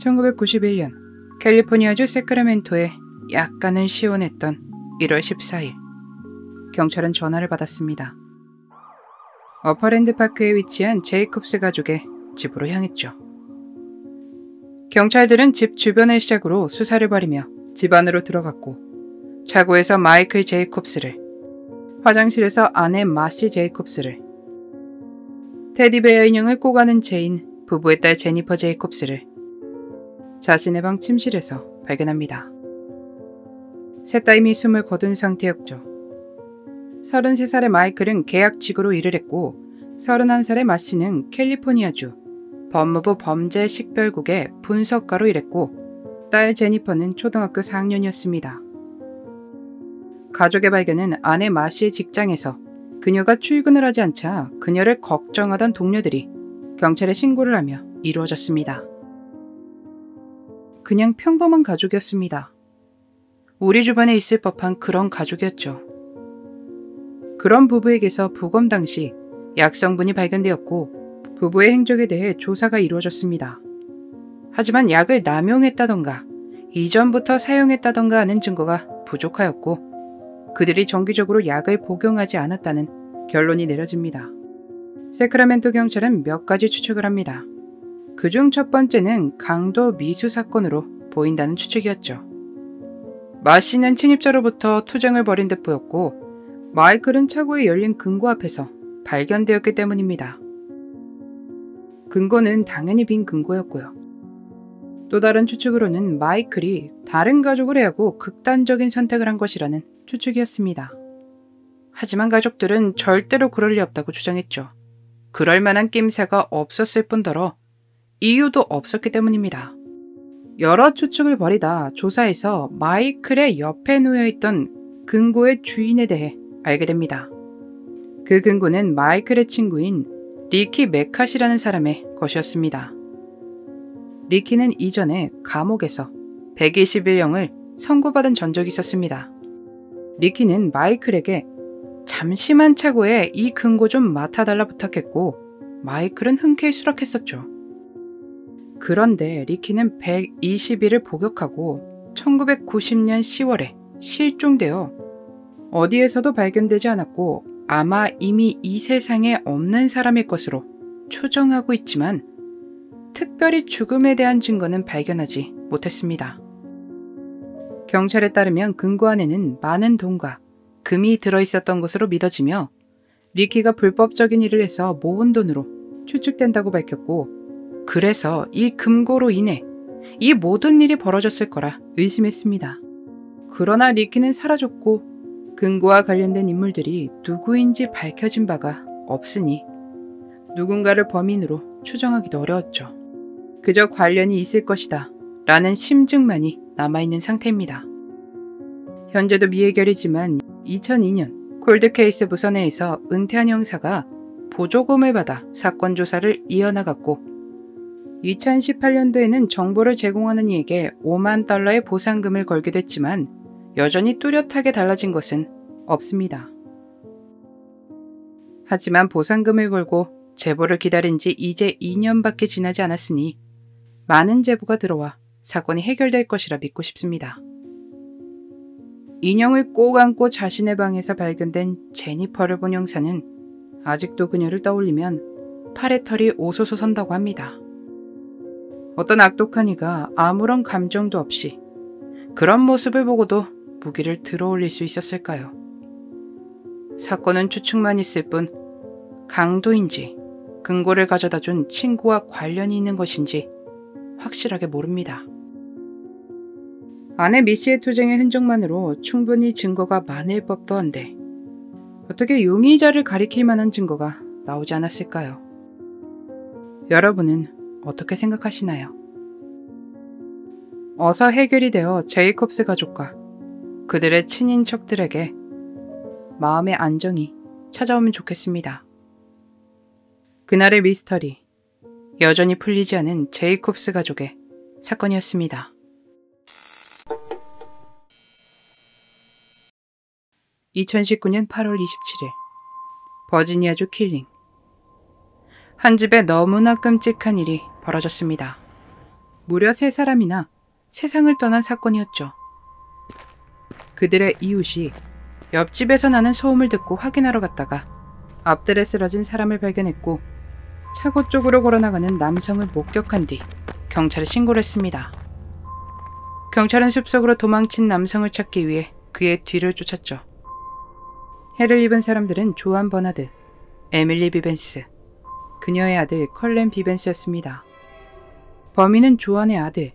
1991년 캘리포니아주 세크라멘토에 약간은 시원했던 1월 14일 경찰은 전화를 받았습니다. 어퍼랜드 파크에 위치한 제이콥스 가족의 집으로 향했죠. 경찰들은 집 주변을 시작으로 수사를 벌이며 집 안으로 들어갔고 차고에서 마이클 제이콥스를, 화장실에서 아내 마시 제이콥스를, 테디베어 인형을 꼬가는 채인 부부의 딸 제니퍼 제이콥스를 자신의 방 침실에서 발견합니다. 셋 다 이미 숨을 거둔 상태였죠. 33살의 마이클은 계약직으로 일을 했고 31살의 마시는 캘리포니아주 법무부 범죄식별국의 분석가로 일했고 딸 제니퍼는 초등학교 4학년이었습니다. 가족의 발견은 아내 마시의 직장에서 그녀가 출근을 하지 않자 그녀를 걱정하던 동료들이 경찰에 신고를 하며 이루어졌습니다. 그냥 평범한 가족이었습니다. 우리 주변에 있을 법한 그런 가족이었죠. 그런 부부에게서 부검 당시 약성분이 발견되었고 부부의 행적에 대해 조사가 이루어졌습니다. 하지만 약을 남용했다던가 이전부터 사용했다던가 하는 증거가 부족하였고 그들이 정기적으로 약을 복용하지 않았다는 결론이 내려집니다. 세크라멘토 경찰은 몇 가지 추측을 합니다. 그중 첫 번째는 강도 미수 사건으로 보인다는 추측이었죠. 마시는 침입자로부터 투쟁을 벌인 듯 보였고 마이클은 차고에 열린 금고 앞에서 발견되었기 때문입니다. 금고는 당연히 빈 금고였고요. 또 다른 추측으로는 마이클이 다른 가족을 해하고 극단적인 선택을 한 것이라는 추측이었습니다. 하지만 가족들은 절대로 그럴 리 없다고 주장했죠. 그럴 만한 낌새가 없었을 뿐더러 이유도 없었기 때문입니다. 여러 추측을 벌이다 조사에서 마이클의 옆에 놓여있던 금고의 주인에 대해 알게 됩니다. 그 금고는 마이클의 친구인 리키 메카시라는 사람의 것이었습니다. 리키는 이전에 감옥에서 121형을 선고받은 전적이 있었습니다. 리키는 마이클에게 잠시만 차고에 이 금고 좀 맡아달라 부탁했고 마이클은 흔쾌히 수락했었죠. 그런데 리키는 120일을 복역하고 1990년 10월에 실종되어 어디에서도 발견되지 않았고 아마 이미 이 세상에 없는 사람일 것으로 추정하고 있지만 특별히 죽음에 대한 증거는 발견하지 못했습니다. 경찰에 따르면 금고 안에는 많은 돈과 금이 들어있었던 것으로 믿어지며 리키가 불법적인 일을 해서 모은 돈으로 추측된다고 밝혔고 그래서 이 금고로 인해 이 모든 일이 벌어졌을 거라 의심했습니다. 그러나 리키는 사라졌고 금고와 관련된 인물들이 누구인지 밝혀진 바가 없으니 누군가를 범인으로 추정하기도 어려웠죠. 그저 관련이 있을 것이다 라는 심증만이 남아있는 상태입니다. 현재도 미해결이지만 2002년 콜드케이스 부서 내에서 은퇴한 형사가 보조금을 받아 사건 조사를 이어나갔고 2018년도에는 정보를 제공하는 이에게 $50,000의 보상금을 걸기도 했지만 여전히 뚜렷하게 달라진 것은 없습니다. 하지만 보상금을 걸고 제보를 기다린 지 이제 2년밖에 지나지 않았으니 많은 제보가 들어와 사건이 해결될 것이라 믿고 싶습니다. 인형을 꼭 안고 자신의 방에서 발견된 제니퍼를 본 형사는 아직도 그녀를 떠올리면 팔에 털이 오소소 선다고 합니다. 어떤 악독한 이가 아무런 감정도 없이 그런 모습을 보고도 무기를 들어올릴 수 있었을까요? 사건은 추측만 있을 뿐 강도인지 금고를 가져다 준 친구와 관련이 있는 것인지 확실하게 모릅니다. 아내 미씨의 투쟁의 흔적만으로 충분히 증거가 많을 법도 한데 어떻게 용의자를 가리킬 만한 증거가 나오지 않았을까요? 여러분은 어떻게 생각하시나요? 어서 해결이 되어 제이콥스 가족과 그들의 친인척들에게 마음의 안정이 찾아오면 좋겠습니다. 그날의 미스터리, 여전히 풀리지 않은 제이콥스 가족의 사건이었습니다. 2019년 8월 27일 버지니아주 킬링. 한 집에 너무나 끔찍한 일이 벌어졌습니다. 무려 3사람이나 세상을 떠난 사건이었죠. 그들의 이웃이 옆집에서 나는 소음을 듣고 확인하러 갔다가 앞뜰에 쓰러진 사람을 발견했고 차고 쪽으로 걸어나가는 남성을 목격한 뒤 경찰에 신고를 했습니다. 경찰은 숲속으로 도망친 남성을 찾기 위해 그의 뒤를 쫓았죠. 해를 입은 사람들은 조안 버나드, 에밀리 비벤스, 그녀의 아들 컬렌 비벤스였습니다. 범인은 조안의 아들,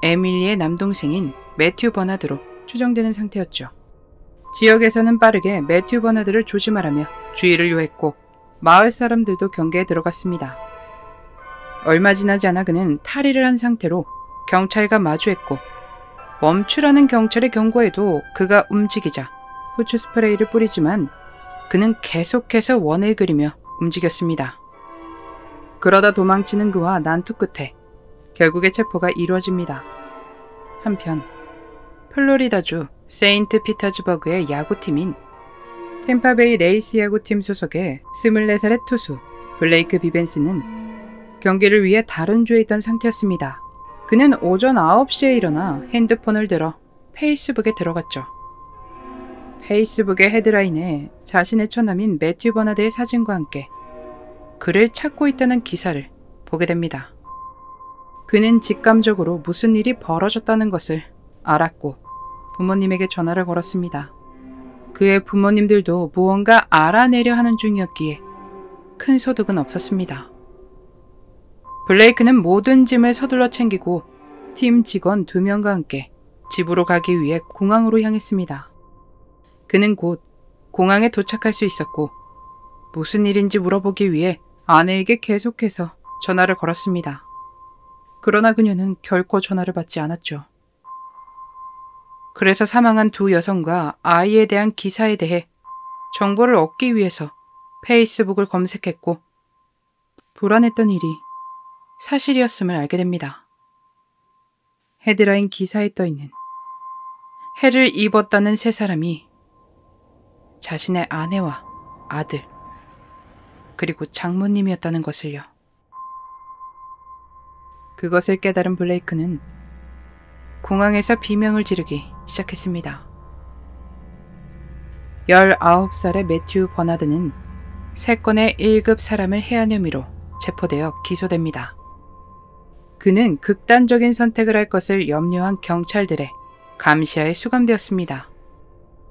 에밀리의 남동생인 매튜 버나드로 추정되는 상태였죠. 지역에서는 빠르게 매튜 버나드를 조심하라며 주의를 요했고 마을 사람들도 경계에 들어갔습니다. 얼마 지나지 않아 그는 탈의를 한 상태로 경찰과 마주했고 멈추라는 경찰의 경고에도 그가 움직이자 후추 스프레이를 뿌리지만 그는 계속해서 원을 그리며 움직였습니다. 그러다 도망치는 그와 난투 끝에 결국에 체포가 이루어집니다. 한편 플로리다주 세인트 피터즈버그의 야구팀인 템파베이 레이스 야구팀 소속의 24살의 투수 블레이크 비벤스는 경기를 위해 다른 주에 있던 상태였습니다. 그는 오전 9시에 일어나 핸드폰을 들어 페이스북에 들어갔죠. 페이스북의 헤드라인에 자신의 처남인 매튜 버나드의 사진과 함께 그를 찾고 있다는 기사를 보게 됩니다. 그는 직감적으로 무슨 일이 벌어졌다는 것을 알았고 부모님에게 전화를 걸었습니다. 그의 부모님들도 무언가 알아내려 하는 중이었기에 큰 소득은 없었습니다. 블레이크는 모든 짐을 서둘러 챙기고 팀 직원 2명과 함께 집으로 가기 위해 공항으로 향했습니다. 그는 곧 공항에 도착할 수 있었고 무슨 일인지 물어보기 위해 아내에게 계속해서 전화를 걸었습니다. 그러나 그녀는 결코 전화를 받지 않았죠. 그래서 사망한 2 여성과 아이에 대한 기사에 대해 정보를 얻기 위해서 페이스북을 검색했고 불안했던 일이 사실이었음을 알게 됩니다. 헤드라인 기사에 떠있는 해를 입었다는 3사람이 자신의 아내와 아들 그리고 장모님이었다는 것을요. 그것을 깨달은 블레이크는 공항에서 비명을 지르기 시작했습니다. 19살의 매튜 버나드는 3건의 1급 사람을 해한 혐의로 체포되어 기소됩니다. 그는 극단적인 선택을 할 것을 염려한 경찰들의 감시하에 수감되었습니다.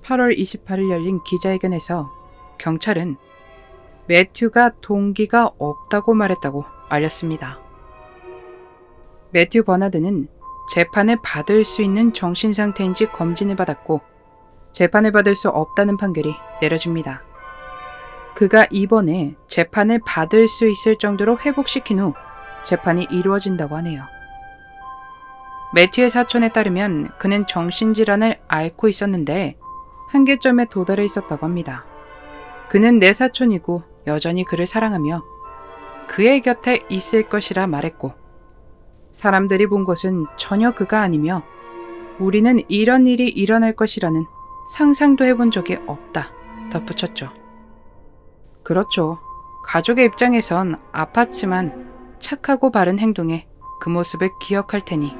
8월 28일 열린 기자회견에서 경찰은 매튜가 동기가 없다고 말했다고 알렸습니다. 매튜 버나드는 재판을 받을 수 있는 정신상태인지 검진을 받았고 재판을 받을 수 없다는 판결이 내려집니다. 그가 이번에 재판을 받을 수 있을 정도로 회복시킨 후 재판이 이루어진다고 하네요. 매튜의 사촌에 따르면 그는 정신질환을 앓고 있었는데 한계점에 도달해 있었다고 합니다. 그는 내 사촌이고 여전히 그를 사랑하며 그의 곁에 있을 것이라 말했고 사람들이 본 것은 전혀 그가 아니며 우리는 이런 일이 일어날 것이라는 상상도 해본 적이 없다 덧붙였죠. 그렇죠. 가족의 입장에선 아팠지만 착하고 바른 행동에 그 모습을 기억할 테니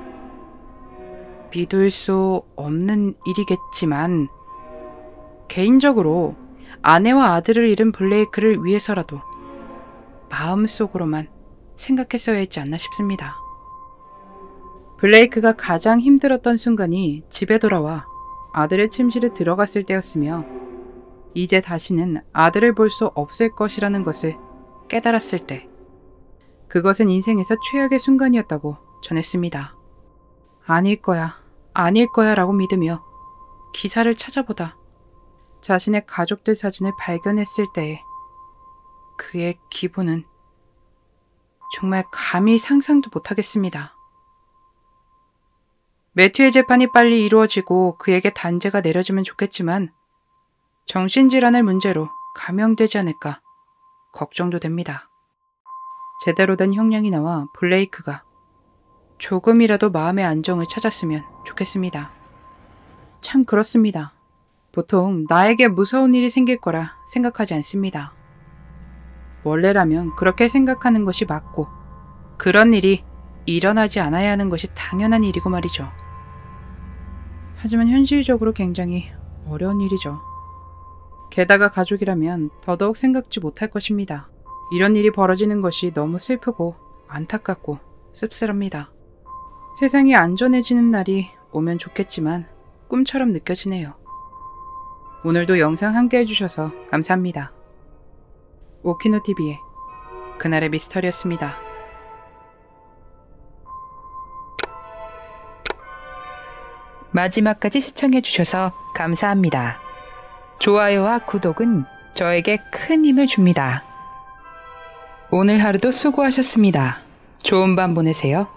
믿을 수 없는 일이겠지만 개인적으로 아내와 아들을 잃은 블레이크를 위해서라도 마음속으로만 생각했어야 했지 않나 싶습니다. 블레이크가 가장 힘들었던 순간이 집에 돌아와 아들의 침실에 들어갔을 때였으며 이제 다시는 아들을 볼 수 없을 것이라는 것을 깨달았을 때 그것은 인생에서 최악의 순간이었다고 전했습니다. 아닐 거야 라고 믿으며 기사를 찾아보다 자신의 가족들 사진을 발견했을 때의 그의 기분은 정말 감히 상상도 못하겠습니다. 매튜의 재판이 빨리 이루어지고 그에게 단죄가 내려지면 좋겠지만 정신질환의 문제로 감형되지 않을까 걱정도 됩니다. 제대로 된 형량이 나와 블레이크가 조금이라도 마음의 안정을 찾았으면 좋겠습니다. 참 그렇습니다. 보통 나에게 무서운 일이 생길 거라 생각하지 않습니다. 원래라면 그렇게 생각하는 것이 맞고 그런 일이 일어나지 않아야 하는 것이 당연한 일이고 말이죠. 하지만 현실적으로 굉장히 어려운 일이죠. 게다가 가족이라면 더더욱 생각지 못할 것입니다. 이런 일이 벌어지는 것이 너무 슬프고 안타깝고 씁쓸합니다. 세상이 안전해지는 날이 오면 좋겠지만 꿈처럼 느껴지네요. 오늘도 영상 함께 해주셔서 감사합니다. 오키노TV의 그날의 미스터리였습니다. 마지막까지 시청해주셔서 감사합니다. 좋아요와 구독은 저에게 큰 힘을 줍니다. 오늘 하루도 수고하셨습니다. 좋은 밤 보내세요.